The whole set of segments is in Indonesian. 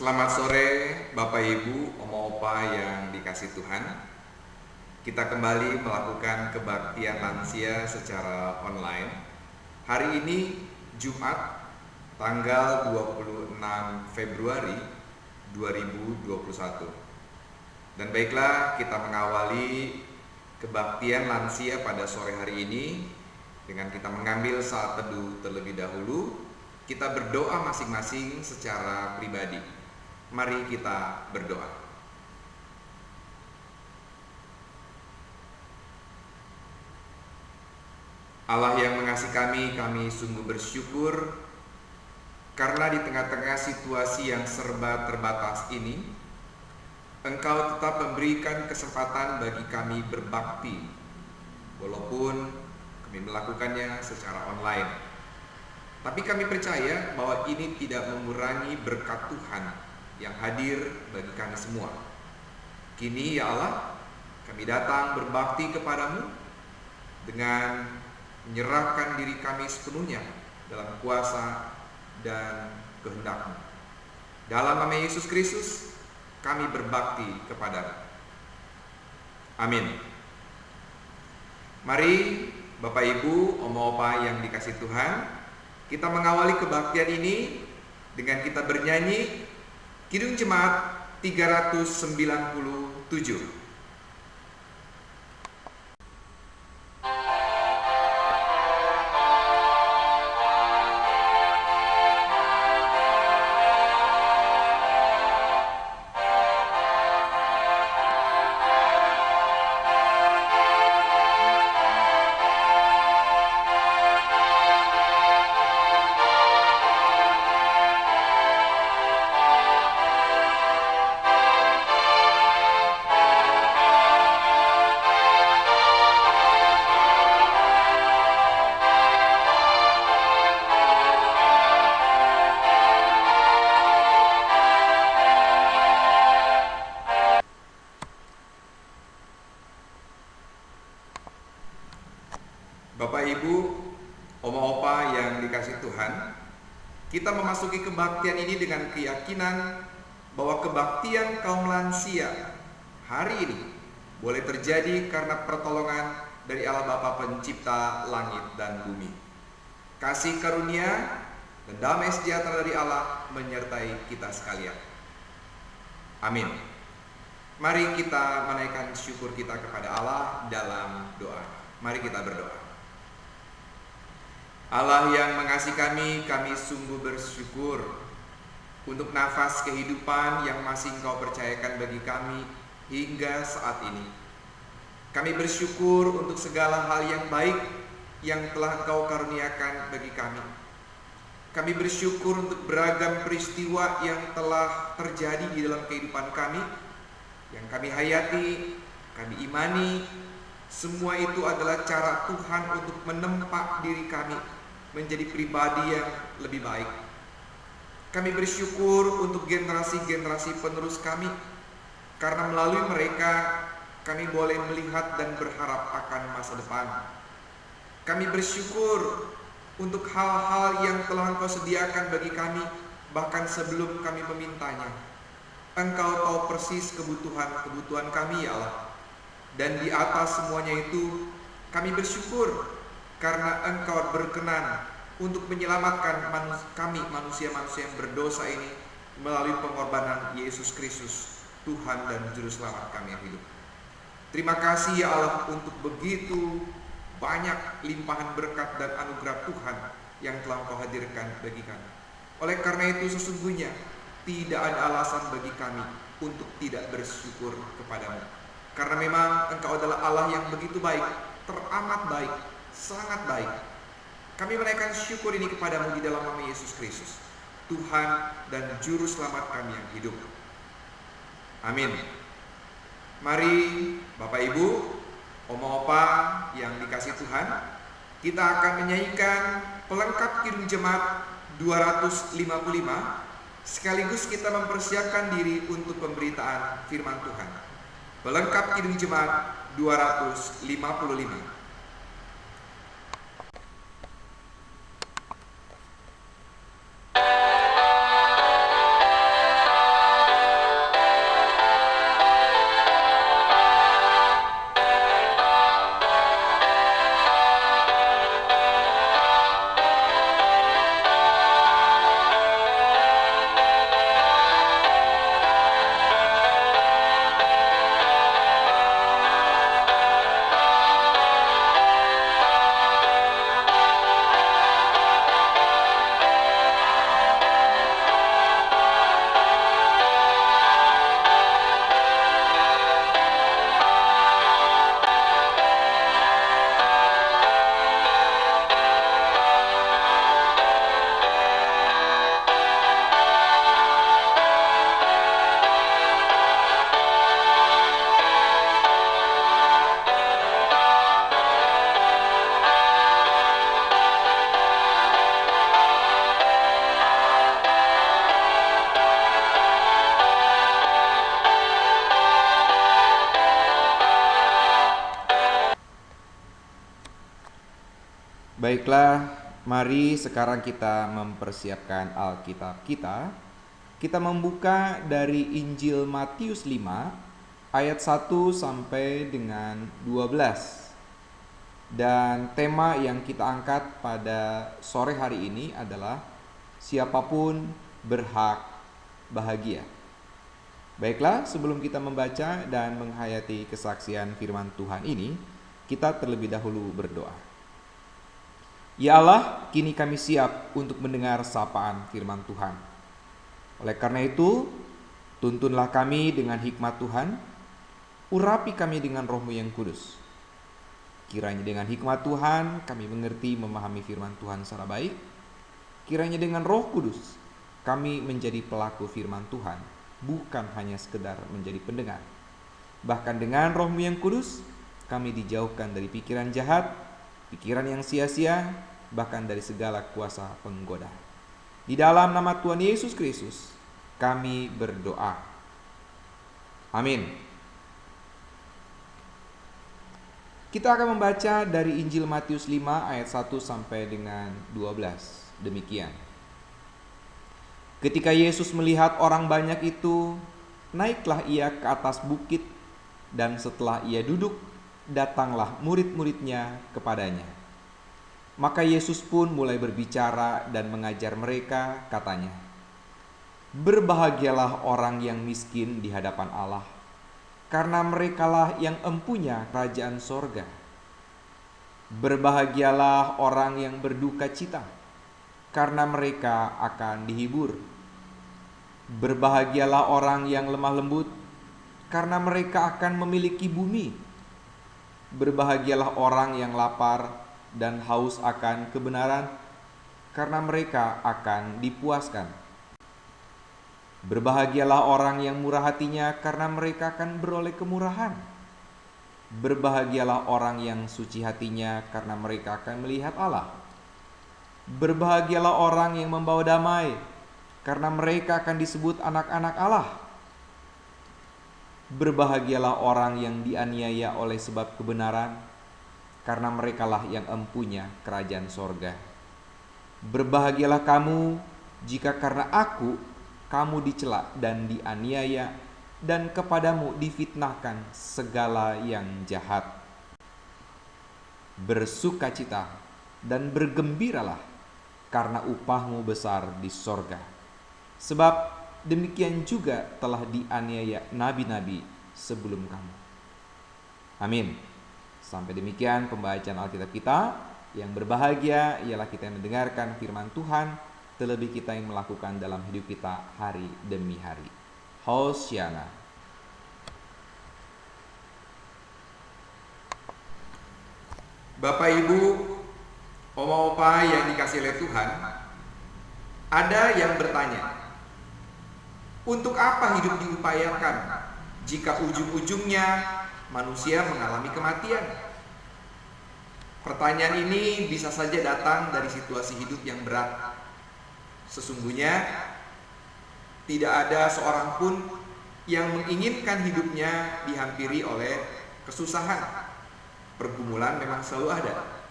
Selamat sore Bapak Ibu, Oma Opa yang dikasih Tuhan. Kita kembali melakukan kebaktian lansia secara online. Hari ini Jumat tanggal 26 Februari 2021. Dan baiklah, kita mengawali kebaktian lansia pada sore hari ini dengan kita mengambil saat teduh terlebih dahulu. Kita berdoa masing-masing secara pribadi. Mari kita berdoa. Allah yang mengasihi kami sungguh bersyukur karena di tengah-tengah situasi yang serba terbatas ini, Engkau tetap memberikan kesempatan bagi kami berbakti, walaupun kami melakukannya secara online. Tapi kami percaya bahwa ini tidak mengurangi berkat Tuhan yang hadir bagi kami semua. Kini ya Allah, kami datang berbakti kepadamu dengan menyerahkan diri kami sepenuhnya dalam kuasa dan kehendak-Mu. Dalam nama Yesus Kristus, kami berbakti kepadamu. Amin. Mari Bapak Ibu, Oma Opa yang dikasih Tuhan, kita mengawali kebaktian ini dengan kita bernyanyi Kidung Jemaat 397. Bapak Ibu, Oma Opa yang dikasih Tuhan, kita memasuki kebaktian ini dengan keyakinan bahwa kebaktian kaum lansia hari ini boleh terjadi karena pertolongan dari Allah Bapa Pencipta langit dan bumi. Kasih karunia dan damai sejahtera dari Allah menyertai kita sekalian. Amin. Mari kita menaikkan syukur kita kepada Allah dalam doa. Mari kita berdoa. Allah yang mengasihi kami sungguh bersyukur untuk nafas kehidupan yang masih Engkau percayakan bagi kami hingga saat ini. Kami bersyukur untuk segala hal yang baik yang telah Engkau karuniakan bagi kami. Kami bersyukur untuk beragam peristiwa yang telah terjadi di dalam kehidupan kami, yang kami hayati, kami imani. Semua itu adalah cara Tuhan untuk menempa diri kami menjadi pribadi yang lebih baik. Kami bersyukur untuk generasi-generasi penerus kami, karena melalui mereka kami boleh melihat dan berharap akan masa depan. Kami bersyukur untuk hal-hal yang telah Engkau sediakan bagi kami, bahkan sebelum kami memintanya. Engkau tahu persis kebutuhan kami ya Allah. Dan di atas semuanya itu kami bersyukur karena Engkau berkenan untuk menyelamatkan kami manusia-manusia yang berdosa ini melalui pengorbanan Yesus Kristus, Tuhan dan Juru Selamat kami yang hidup. Terima kasih ya Allah untuk begitu banyak limpahan berkat dan anugerah Tuhan yang telah Engkau hadirkan bagi kami. Oleh karena itu sesungguhnya tidak ada alasan bagi kami untuk tidak bersyukur kepadamu. Karena memang Engkau adalah Allah yang begitu baik, teramat baik, sangat baik. Kami menaikkan syukur ini kepadamu di dalam nama Yesus Kristus, Tuhan dan Juru Selamat kami yang hidup. Amin. Mari Bapak Ibu, Oma Opa yang dikasih Tuhan, kita akan menyanyikan pelengkap Kidung Jemaat 255, sekaligus kita mempersiapkan diri untuk pemberitaan firman Tuhan. Pelengkap Kidung Jemaat 255. Baiklah, mari sekarang kita mempersiapkan Alkitab kita. Kita membuka dari Injil Matius 5 ayat 1 sampai dengan 12. Dan tema yang kita angkat pada sore hari ini adalah siapapun berhak bahagia. Baiklah, sebelum kita membaca dan menghayati kesaksian firman Tuhan ini, kita terlebih dahulu berdoa. Ya Allah, kini kami siap untuk mendengar sapaan firman Tuhan. Oleh karena itu, tuntunlah kami dengan hikmat Tuhan, urapi kami dengan Roh-Mu yang kudus. Kiranya dengan hikmat Tuhan kami mengerti memahami firman Tuhan secara baik. Kiranya dengan Roh Kudus kami menjadi pelaku firman Tuhan, bukan hanya sekedar menjadi pendengar. Bahkan dengan Roh-Mu yang kudus, kami dijauhkan dari pikiran jahat, pikiran yang sia-sia, bahkan dari segala kuasa penggoda. Di dalam nama Tuhan Yesus Kristus, kami berdoa. Amin. Kita akan membaca dari Injil Matius 5 ayat 1 sampai dengan 12. Demikian. Ketika Yesus melihat orang banyak itu, naiklah ia ke atas bukit, dan setelah ia duduk, datanglah murid-muridnya kepadanya. Maka Yesus pun mulai berbicara dan mengajar mereka, katanya, "Berbahagialah orang yang miskin di hadapan Allah, karena merekalah yang empunya kerajaan sorga. Berbahagialah orang yang berduka cita, karena mereka akan dihibur. Berbahagialah orang yang lemah lembut, karena mereka akan memiliki bumi. Berbahagialah orang yang lapar dan haus akan kebenaran, karena mereka akan dipuaskan. Berbahagialah orang yang murah hatinya, karena mereka akan beroleh kemurahan. Berbahagialah orang yang suci hatinya, karena mereka akan melihat Allah. Berbahagialah orang yang membawa damai, karena mereka akan disebut anak-anak Allah. Berbahagialah orang yang dianiaya oleh sebab kebenaran, karena merekalah yang empunya kerajaan sorga. Berbahagialah kamu jika karena aku kamu dicela dan dianiaya, dan kepadamu difitnahkan segala yang jahat. Bersukacita dan bergembiralah, karena upahmu besar di sorga. Sebab demikian juga telah dianiaya nabi-nabi sebelum kamu." Amin. Sampai demikian pembacaan Alkitab kita. Yang berbahagia ialah kita yang mendengarkan firman Tuhan, terlebih kita yang melakukan dalam hidup kita hari demi hari. Hosiana. Bapak Ibu, oma-opa yang dikasihi oleh Tuhan, ada yang bertanya, untuk apa hidup diupayakan jika ujung-ujungnya manusia mengalami kematian? Pertanyaan ini bisa saja datang dari situasi hidup yang berat. Sesungguhnya tidak ada seorang pun yang menginginkan hidupnya dihampiri oleh kesusahan. Pergumulan memang selalu ada.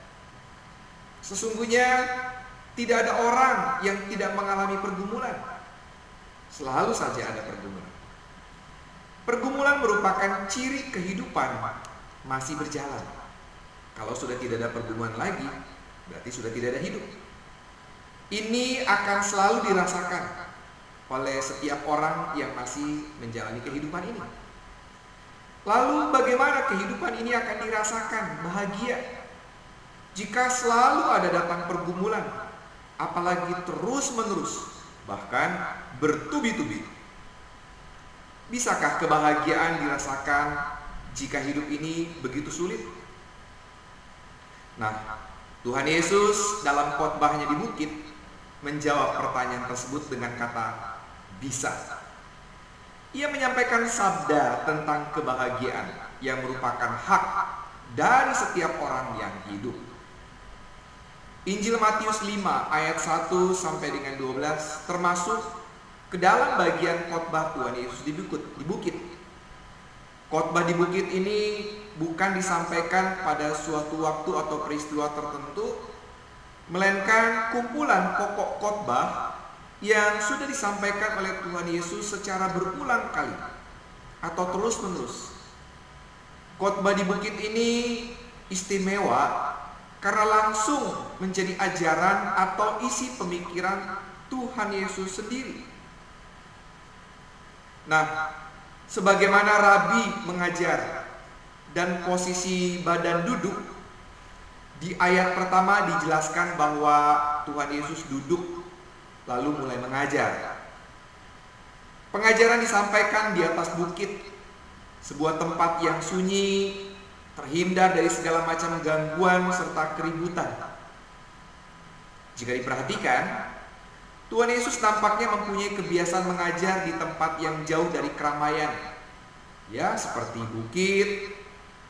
Sesungguhnya tidak ada orang yang tidak mengalami pergumulan. Selalu saja ada pergumulan. Pergumulan merupakan ciri kehidupan masih berjalan. Kalau sudah tidak ada pergumulan lagi, berarti sudah tidak ada hidup. Ini akan selalu dirasakan oleh setiap orang yang masih menjalani kehidupan ini. Lalu bagaimana kehidupan ini akan dirasakan bahagia jika selalu ada datang pergumulan, apalagi terus-menerus, bahkan bertubi-tubi? Bisakah kebahagiaan dirasakan jika hidup ini begitu sulit? Nah, Tuhan Yesus dalam khotbahnya di bukit menjawab pertanyaan tersebut dengan kata bisa. Ia menyampaikan sabda tentang kebahagiaan yang merupakan hak dari setiap orang yang hidup. Injil Matius 5 ayat 1 sampai dengan 12 termasuk ke dalam bagian khotbah Tuhan Yesus di bukit. Khotbah di bukit ini bukan disampaikan pada suatu waktu atau peristiwa tertentu, melainkan kumpulan pokok khotbah yang sudah disampaikan oleh Tuhan Yesus secara berulang kali atau terus-menerus. Khotbah di bukit ini istimewa karena langsung menjadi ajaran atau isi pemikiran Tuhan Yesus sendiri. Nah, sebagaimana rabi mengajar dan posisi badan duduk, di ayat pertama dijelaskan bahwa Tuhan Yesus duduk lalu mulai mengajar. Pengajaran disampaikan di atas bukit, sebuah tempat yang sunyi, terhindar dari segala macam gangguan serta keributan. Jika diperhatikan, Tuhan Yesus nampaknya mempunyai kebiasaan mengajar di tempat yang jauh dari keramaian, ya, seperti bukit,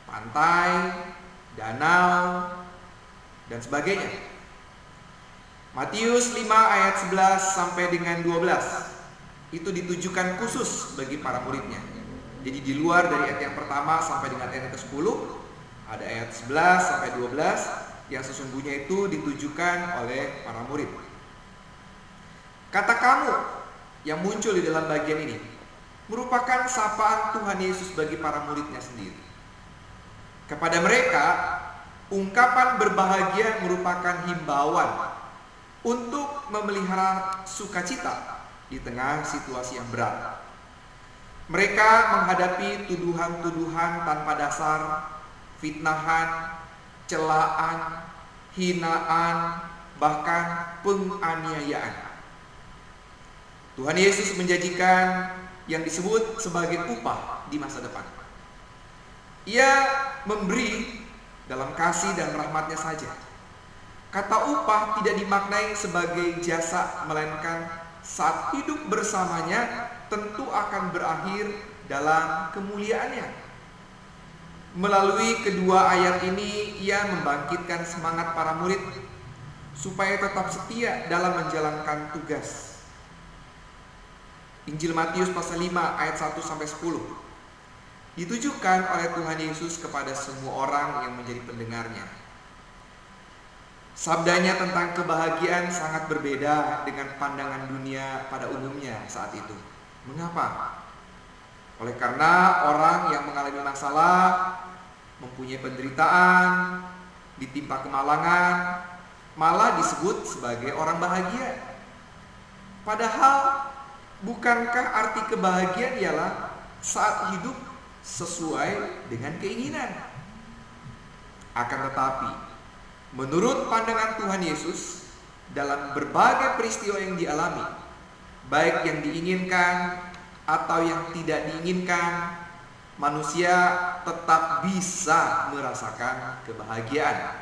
pantai, danau, dan sebagainya. Matius 5 ayat 11 sampai dengan 12 itu ditujukan khusus bagi para muridnya. Jadi di luar dari ayat yang pertama sampai dengan ayat yang ke-10, ada ayat 11 sampai 12 yang sesungguhnya itu ditujukan oleh para murid. Kata "kamu" yang muncul di dalam bagian ini merupakan sapaan Tuhan Yesus bagi para muridnya sendiri. Kepada mereka, ungkapan berbahagia merupakan himbauan untuk memelihara sukacita di tengah situasi yang berat. Mereka menghadapi tuduhan-tuduhan tanpa dasar, fitnahan, celaan, hinaan, bahkan penganiayaan. Tuhan Yesus menjanjikan yang disebut sebagai upah di masa depan. Ia memberi dalam kasih dan rahmatnya saja. Kata upah tidak dimaknai sebagai jasa, melainkan saat hidup bersamanya tentu akan berakhir dalam kemuliaannya. Melalui kedua ayat ini, ia membangkitkan semangat para murid supaya tetap setia dalam menjalankan tugas. Injil Matius pasal 5 ayat 1 sampai 10 ditujukan oleh Tuhan Yesus kepada semua orang yang menjadi pendengarnya. Sabdanya tentang kebahagiaan sangat berbeda dengan pandangan dunia pada umumnya saat itu. Mengapa? Oleh karena orang yang mengalami masalah, mempunyai penderitaan, ditimpa kemalangan, malah disebut sebagai orang bahagia. Padahal, bukankah arti kebahagiaan ialah saat hidup sesuai dengan keinginan? Akan tetapi, menurut pandangan Tuhan Yesus, dalam berbagai peristiwa yang dialami, baik yang diinginkan atau yang tidak diinginkan, manusia tetap bisa merasakan kebahagiaan.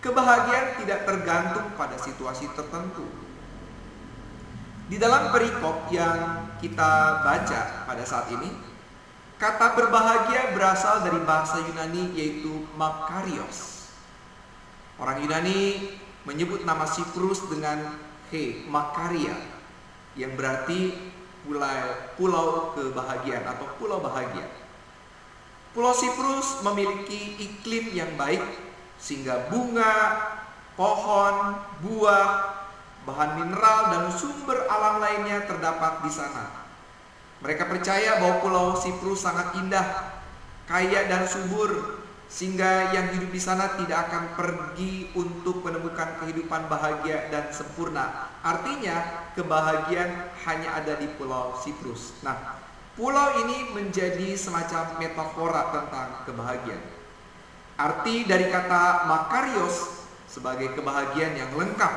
Kebahagiaan tidak tergantung pada situasi tertentu. Di dalam perikop yang kita baca pada saat ini, kata berbahagia berasal dari bahasa Yunani yaitu makarios. Orang Yunani menyebut nama Siprus dengan Makaria, yang berarti pulau kebahagiaan atau pulau bahagia. Pulau Siprus memiliki iklim yang baik sehingga bunga, pohon, buah, bahan mineral dan sumber alam lainnya terdapat di sana. Mereka percaya bahwa Pulau Siprus sangat indah, kaya dan subur, sehingga yang hidup di sana tidak akan pergi untuk menemukan kehidupan bahagia dan sempurna. Artinya, kebahagiaan hanya ada di Pulau Siprus. Nah, pulau ini menjadi semacam metafora tentang kebahagiaan. Arti dari kata makarios sebagai kebahagiaan yang lengkap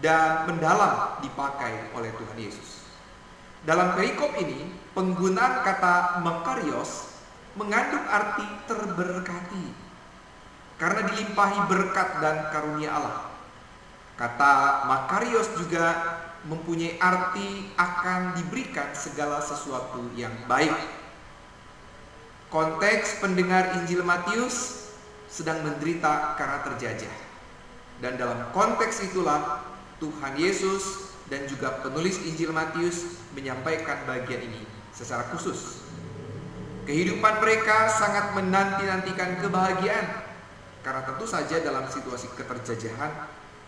dan mendalam dipakai oleh Tuhan Yesus. Dalam perikop ini, penggunaan kata makarios mengandung arti terberkati karena dilimpahi berkat dan karunia Allah. Kata makarios juga mempunyai arti akan diberikan segala sesuatu yang baik. Konteks pendengar Injil Matius sedang menderita karena terjajah. Dan dalam konteks itulah Tuhan Yesus dan juga penulis Injil Matius menyampaikan bagian ini secara khusus. Kehidupan mereka sangat menanti-nantikan kebahagiaan, karena tentu saja dalam situasi keterjajahan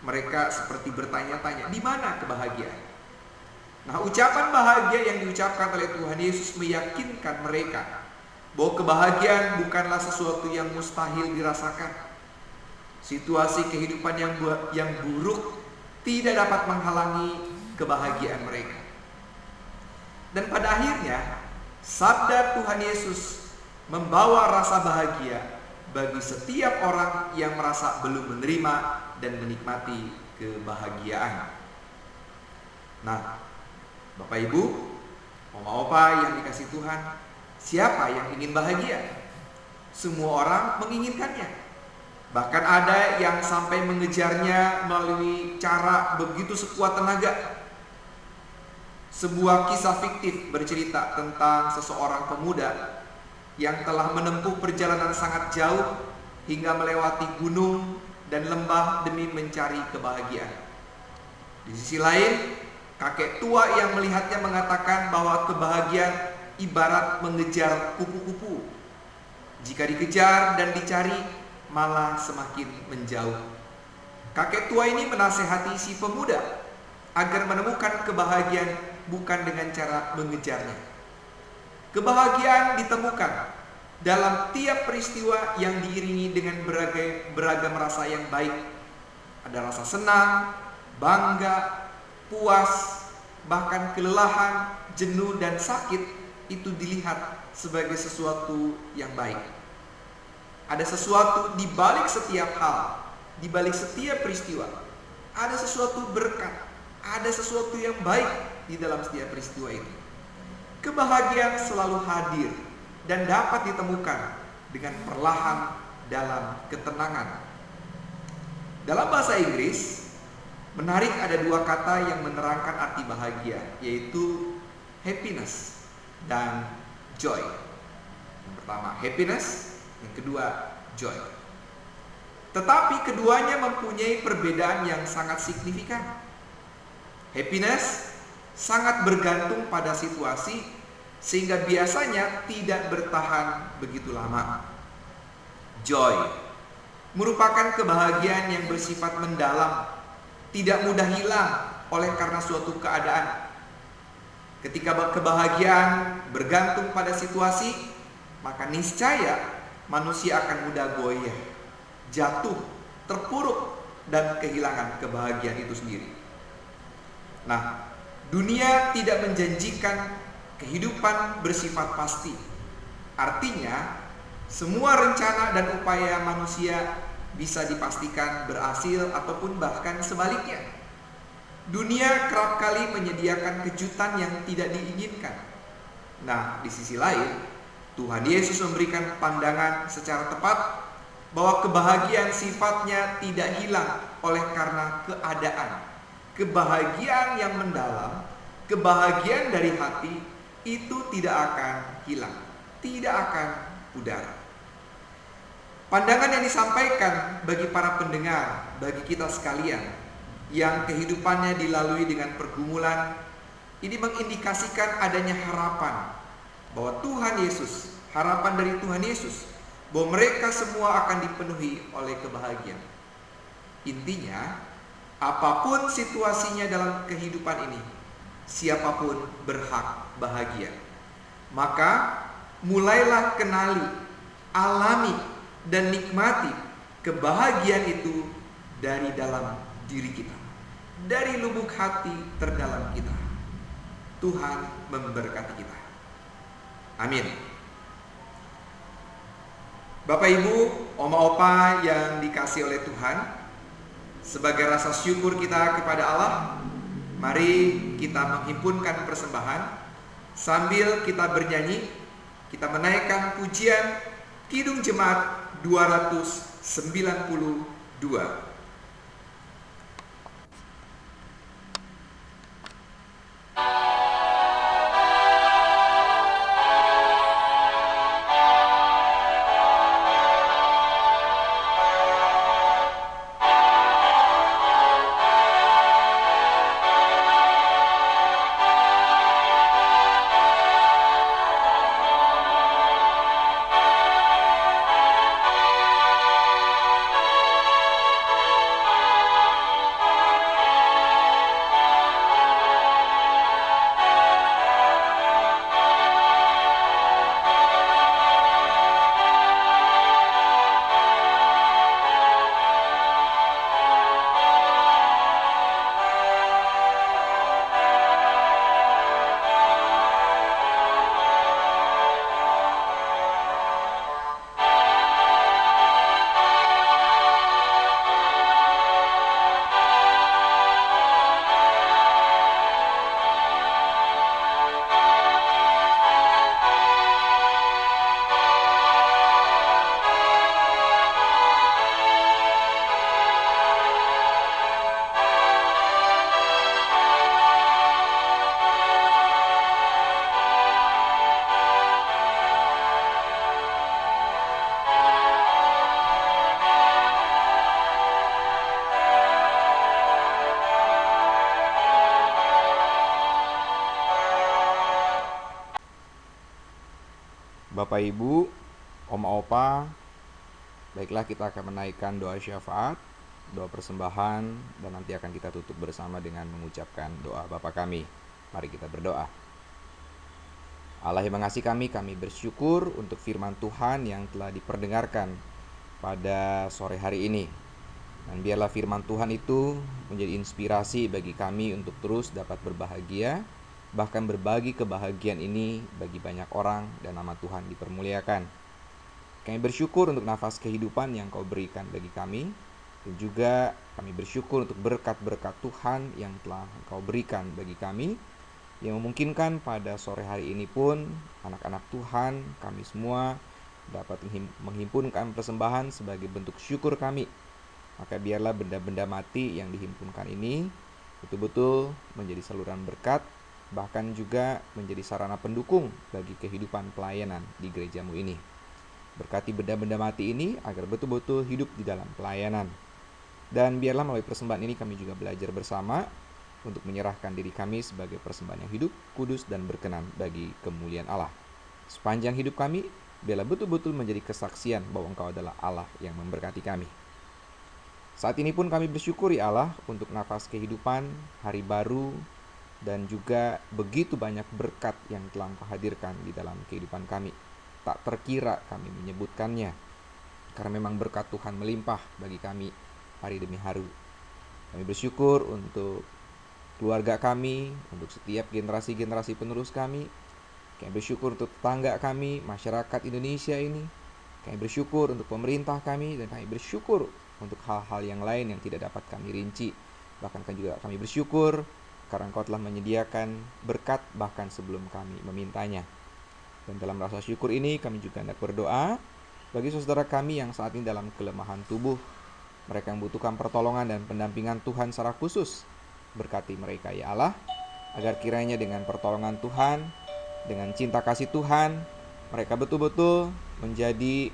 Mereka seperti bertanya-tanya, di mana kebahagiaan? Nah, ucapan bahagia yang diucapkan oleh Tuhan Yesus meyakinkan mereka bahwa kebahagiaan bukanlah sesuatu yang mustahil dirasakan. Situasi kehidupan yang buruk tidak dapat menghalangi kebahagiaan mereka. Dan pada akhirnya, sabda Tuhan Yesus membawa rasa bahagia bagi setiap orang yang merasa belum menerima dan menikmati kebahagiaan. Nah, Bapak Ibu, Oma Opa yang dikasih Tuhan, siapa yang ingin bahagia? Semua orang menginginkannya. Bahkan ada yang sampai mengejarnya melalui cara begitu sekuat tenaga. Sebuah kisah fiktif bercerita tentang seseorang pemuda yang telah menempuh perjalanan sangat jauh hingga melewati gunung dan lembah demi mencari kebahagiaan. Di sisi lain, kakek tua yang melihatnya mengatakan bahwa kebahagiaan ibarat mengejar kupu-kupu. Jika dikejar dan dicari, malah semakin menjauh. Kakek tua ini menasehati si pemuda agar menemukan kebahagiaan bukan dengan cara mengejarnya. Kebahagiaan ditemukan dalam tiap peristiwa yang diiringi dengan beragam rasa yang baik. Ada rasa senang, bangga, puas, bahkan kelelahan, jenuh, dan sakit itu dilihat sebagai sesuatu yang baik. Ada sesuatu di balik setiap hal, di balik setiap peristiwa. Ada sesuatu berkat, ada sesuatu yang baik di dalam setiap peristiwa itu. Kebahagiaan selalu hadir dan dapat ditemukan dengan perlahan dalam ketenangan. Dalam bahasa Inggris, menarik, ada dua kata yang menerangkan arti bahagia, yaitu happiness dan joy. Yang pertama happiness, yang kedua joy. Tetapi keduanya mempunyai perbedaan yang sangat signifikan. Happiness sangat bergantung pada situasi, sehingga biasanya tidak bertahan begitu lama. Joy merupakan kebahagiaan yang bersifat mendalam, tidak mudah hilang oleh karena suatu keadaan. Ketika kebahagiaan bergantung pada situasi, maka niscaya manusia akan mudah goyah, jatuh, terpuruk, dan kehilangan kebahagiaan itu sendiri. Nah, dunia tidak menjanjikan kehidupan bersifat pasti. Artinya, semua rencana dan upaya manusia bisa dipastikan berhasil ataupun bahkan sebaliknya. Dunia kerap kali menyediakan kejutan yang tidak diinginkan. Nah, di sisi lain, Tuhan Yesus memberikan pandangan secara tepat bahwa kebahagiaan sifatnya tidak hilang oleh karena keadaan. Kebahagiaan yang mendalam, kebahagiaan dari hati itu tidak akan hilang, tidak akan pudar. Pandangan yang disampaikan bagi para pendengar, bagi kita sekalian yang kehidupannya dilalui dengan pergumulan, ini mengindikasikan adanya harapan bahwa Tuhan Yesus, harapan dari Tuhan Yesus, bahwa mereka semua akan dipenuhi oleh kebahagiaan. Intinya, apapun situasinya dalam kehidupan ini, siapapun berhak bahagia. Maka mulailah kenali, alami, dan nikmati kebahagiaan itu dari dalam diri kita, dari lubuk hati terdalam kita. Tuhan memberkati kita. Amin. Bapak Ibu, Oma Opa yang dikasih oleh Tuhan, sebagai rasa syukur kita kepada Allah, mari kita menghimpunkan persembahan sambil kita bernyanyi. Kita menaikkan pujian Kidung Jemaat 292. Bapak Ibu, Oma Opa, baiklah kita akan menaikkan doa syafaat, doa persembahan, dan nanti akan kita tutup bersama dengan mengucapkan doa Bapa kami. Mari kita berdoa. Allah yang mengasihi kami bersyukur untuk firman Tuhan yang telah diperdengarkan pada sore hari ini. Dan biarlah firman Tuhan itu menjadi inspirasi bagi kami untuk terus dapat berbahagia, bahkan berbagi kebahagiaan ini bagi banyak orang dan nama Tuhan dipermuliakan. Kami bersyukur untuk nafas kehidupan yang Kau berikan bagi kami, dan juga kami bersyukur untuk berkat-berkat Tuhan yang telah Kau berikan bagi kami, yang memungkinkan pada sore hari ini pun anak-anak Tuhan, kami semua dapat menghimpunkan persembahan sebagai bentuk syukur kami. Maka biarlah benda-benda mati yang dihimpunkan ini betul-betul menjadi saluran berkat, bahkan juga menjadi sarana pendukung bagi kehidupan pelayanan di gerejamu ini. Berkati benda-benda mati ini agar betul-betul hidup di dalam pelayanan. Dan biarlah melalui persembahan ini kami juga belajar bersama untuk menyerahkan diri kami sebagai persembahan yang hidup, kudus, dan berkenan bagi kemuliaan Allah. Sepanjang hidup kami, biarlah betul-betul menjadi kesaksian bahwa Engkau adalah Allah yang memberkati kami. Saat ini pun kami bersyukur ya Allah untuk nafas kehidupan, hari baru, dan juga begitu banyak berkat yang telah Engkau hadirkan di dalam kehidupan kami. Tak terkira kami menyebutkannya, karena memang berkat Tuhan melimpah bagi kami hari demi hari. Kami bersyukur untuk keluarga kami, untuk setiap generasi-generasi penerus kami. Kami bersyukur untuk tetangga kami, masyarakat Indonesia ini. Kami bersyukur untuk pemerintah kami, dan kami bersyukur untuk hal-hal yang lain yang tidak dapat kami rinci. Bahkan juga kami bersyukur karena Engkau telah menyediakan berkat bahkan sebelum kami memintanya. Dan dalam rasa syukur ini kami juga hendak berdoa bagi saudara kami yang saat ini dalam kelemahan tubuh. Mereka yang membutuhkan pertolongan dan pendampingan Tuhan secara khusus. Berkati mereka ya Allah, agar kiranya dengan pertolongan Tuhan, dengan cinta kasih Tuhan, mereka betul-betul menjadi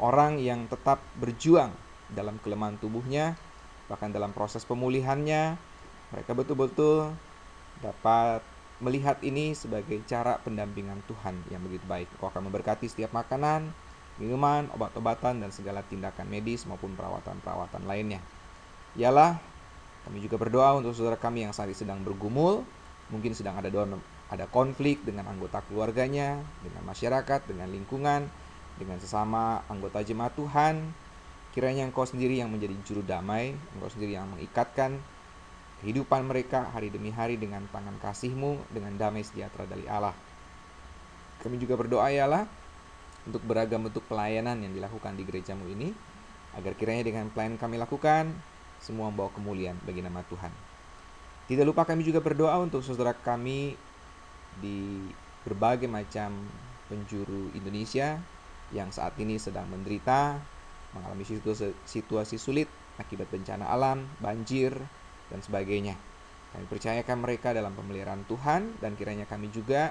orang yang tetap berjuang dalam kelemahan tubuhnya, bahkan dalam proses pemulihannya. Mereka betul-betul dapat melihat ini sebagai cara pendampingan Tuhan yang begitu baik. Kau akan memberkati setiap makanan, minuman, obat-obatan, dan segala tindakan medis maupun perawatan-perawatan lainnya. Yalah, kami juga berdoa untuk saudara kami yang saat ini sedang bergumul, mungkin sedang ada konflik dengan anggota keluarganya, dengan masyarakat, dengan lingkungan, dengan sesama anggota jemaat Tuhan. Kiranya Engkau sendiri yang menjadi juru damai, Engkau sendiri yang mengikatkan kehidupan mereka hari demi hari dengan tangan kasih-Mu, dengan damai sejahtera dari Allah. Kami juga berdoa ya Allah untuk beragam bentuk pelayanan yang dilakukan di gerejamu ini, agar kiranya dengan pelayanan kami lakukan, semua membawa kemuliaan bagi nama Tuhan. Tidak lupa kami juga berdoa untuk saudara kami di berbagai macam penjuru Indonesia yang saat ini sedang menderita, mengalami situasi sulit akibat bencana alam, banjir, dan sebagainya. Kami percayakan mereka dalam pemeliharaan Tuhan, dan kiranya kami juga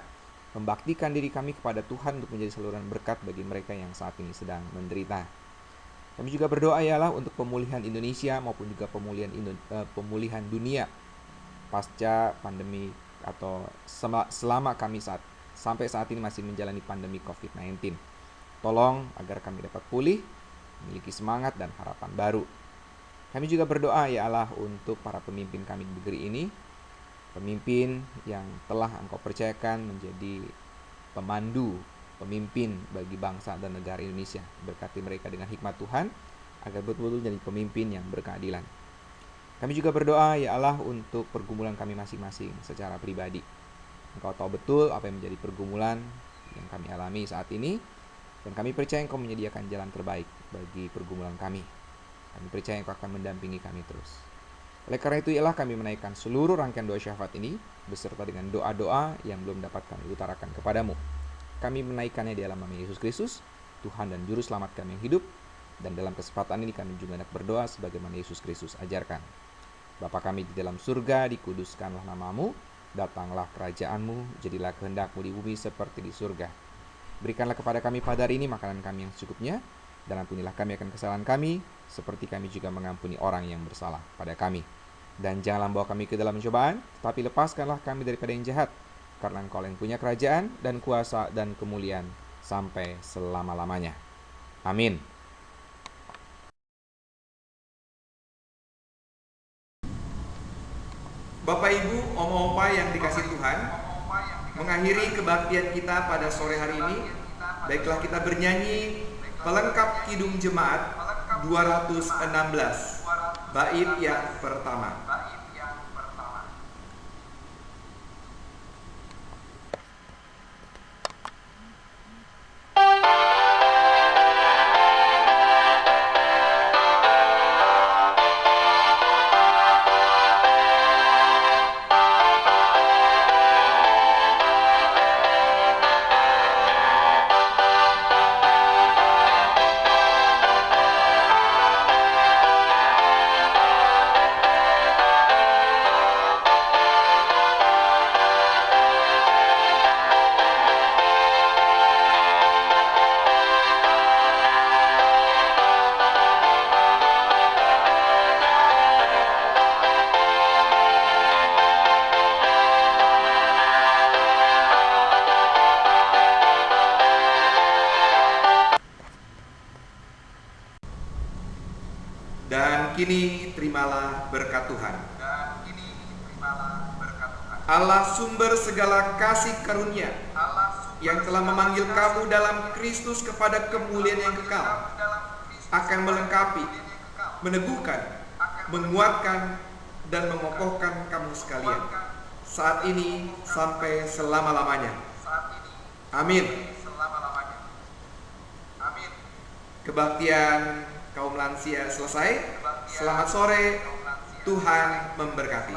membaktikan diri kami kepada Tuhan untuk menjadi saluran berkat bagi mereka yang saat ini sedang menderita. Kami juga berdoa ya Allah untuk pemulihan Indonesia maupun juga pemulihan dunia pasca pandemi atau selama kami sampai saat ini masih menjalani pandemi COVID-19. Tolong agar kami dapat pulih, memiliki semangat dan harapan baru. Kami juga berdoa ya Allah untuk para pemimpin kami di negeri ini, pemimpin yang telah Engkau percayakan menjadi pemandu, pemimpin bagi bangsa dan negara Indonesia. Berkati mereka dengan hikmat Tuhan, agar betul-betul menjadi pemimpin yang berkeadilan. Kami juga berdoa ya Allah untuk pergumulan kami masing-masing secara pribadi. Engkau tahu betul apa yang menjadi pergumulan yang kami alami saat ini, dan kami percaya Engkau menyediakan jalan terbaik bagi pergumulan kami. Kami percaya Engkau akan mendampingi kami terus. Oleh karena itu ialah kami menaikkan seluruh rangkaian doa syafaat ini beserta dengan doa-doa yang belum dapat kami utarakan kepadamu. Kami menaikkannya di dalam nama Yesus Kristus, Tuhan dan Juru Selamat kami yang hidup. Dan dalam kesempatan ini kami juga hendak berdoa sebagaimana Yesus Kristus ajarkan. Bapa kami di dalam surga, dikuduskanlah nama-Mu, datanglah kerajaan-Mu, jadilah kehendak-Mu di bumi seperti di surga. Berikanlah kepada kami pada hari ini makanan kami yang secukupnya, dan ampunilah kami akan kesalahan kami, seperti kami juga mengampuni orang yang bersalah pada kami. Dan janganlah bawa kami ke dalam pencobaan, tetapi lepaskanlah kami daripada yang jahat, karena Engkau yang punya kerajaan dan kuasa dan kemuliaan sampai selama-lamanya. Amin. Bapak Ibu, Oma-Opa yang dikasih Tuhan, mengakhiri kebaktian kita pada sore hari ini, baiklah kita bernyanyi pelengkap Kidung Jemaat 216, bait yang pertama. Dan kini terimalah berkat Tuhan. Allah sumber segala kasih karunia yang telah memanggil kamu dalam Kristus kepada kemuliaan yang kekal, akan melengkapi, meneguhkan, menguatkan, dan mengokohkan kamu sekalian saat ini sampai selama-lamanya. Amin. Kebaktian kaum lansia selesai. Selamat sore, Tuhan memberkati.